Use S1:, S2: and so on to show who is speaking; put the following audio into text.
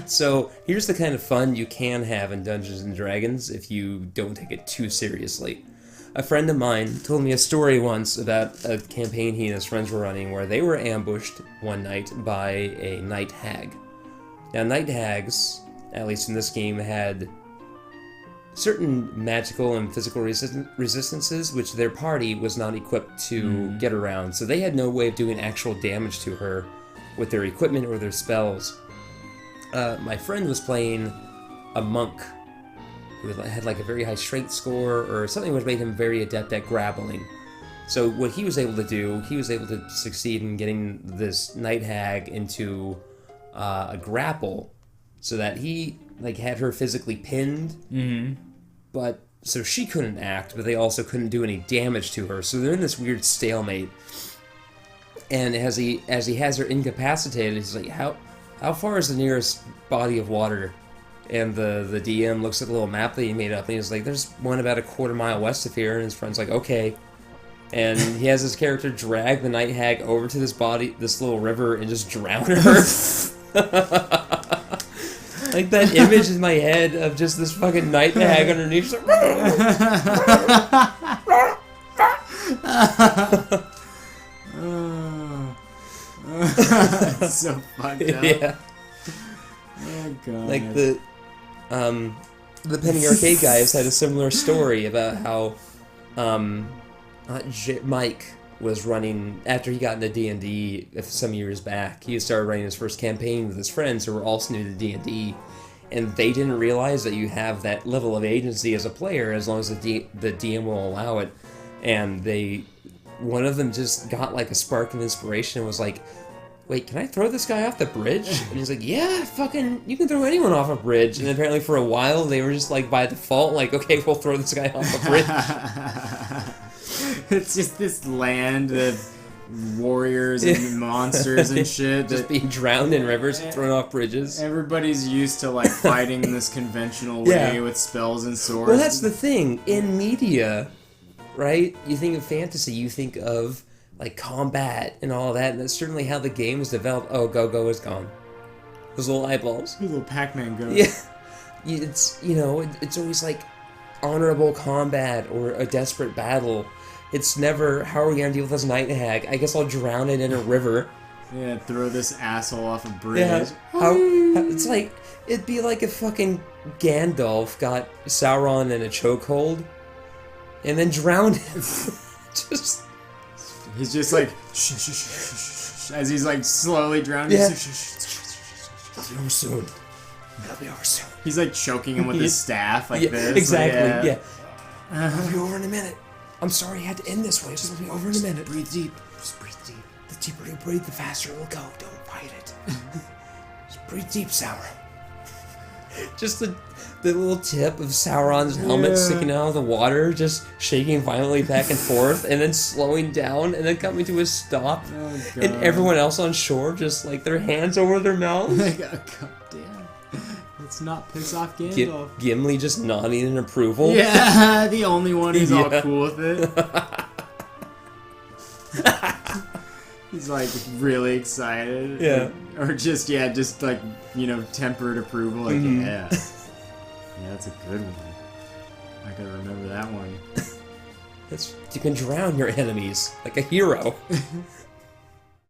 S1: So here's the kind of fun you can have in Dungeons and Dragons if you don't take it too seriously. A friend of mine told me a story once about a campaign he and his friends were running where they were ambushed one night by a night hag. Now, night hags, at least in this game, had certain magical and physical resistances which their party was not equipped to get around. So they had no way of doing actual damage to her with their equipment or their spells. My friend was playing a monk who had like a very high strength score or something which made him very adept at grappling. So what he was able to do, he was able to succeed in getting this night hag into a grapple so that he like had her physically pinned, but so she couldn't act, but they also couldn't do any damage to her. So they're in this weird stalemate. And as he has her incapacitated, he's like, how far is the nearest body of water? And the DM looks at the little map that he made up, and he's like, there's one about a quarter mile west of here. And his friend's like, okay. And he has his character drag the night hag over to this little river, and just drown her. Like that image in my head of just this fucking night hag underneath.
S2: That's so fucked up.
S1: Yeah.
S2: Oh god.
S1: Like the Penny Arcade guys had a similar story about how Mike was running after he got into D&D some years back. He started running his first campaign with his friends who were also new to D&D, and they didn't realize that you have that level of agency as a player as long as the DM will allow it. And one of them just got like a spark of inspiration and was like, wait, can I throw this guy off the bridge? And he's like, yeah, fucking, you can throw anyone off a bridge. And apparently for a while they were just like by default like, okay, we'll throw this guy off a bridge.
S2: It's just this land of warriors and monsters and shit.
S1: Just being drowned in rivers and thrown off bridges.
S2: Everybody's used to like fighting this conventional way with spells and swords.
S1: Well, that's the thing. In media, right, you think of fantasy, you think of like combat and all that, and that's certainly how the game is developed. Oh, Go-Go is gone. Those little eyeballs.
S2: Those little Pac-Man goes.
S1: Yeah. It's, it's always like honorable combat or a desperate battle. It's never, how are we going to deal with this night hag? I guess I'll drown it in a river.
S2: Yeah, throw this asshole off a bridge.
S1: Yeah. It's like, it'd be like if fucking Gandalf got Sauron in a chokehold and then drowned him.
S2: He's just like, shh, shh, shh, shh, as he's like slowly drowning.
S1: Yeah.
S2: It'll
S1: be over soon. It'll be over soon.
S2: He's like choking him with his staff like this.
S1: Exactly, yeah. It'll be over in a minute. I'm sorry I had to end this way. It's going to be over in a minute.
S2: Breathe deep. Just breathe deep.
S1: The deeper you breathe, the faster it will go. Don't fight it. Just breathe deep, Sauron. Just the little tip of Sauron's helmet sticking out of the water, just shaking violently back and forth, and then slowing down, and then coming to a stop.
S2: Oh,
S1: and everyone else on shore just like their hands over their mouths.
S2: God damn. Let's not piss off Gandalf.
S1: Gimli just nodding in approval.
S2: Yeah, the only one who's all cool with it. He's like really excited.
S1: Yeah.
S2: Or just like, tempered approval. Like, yeah, that's a good one. I gotta remember that one.
S1: You can drown your enemies like a hero.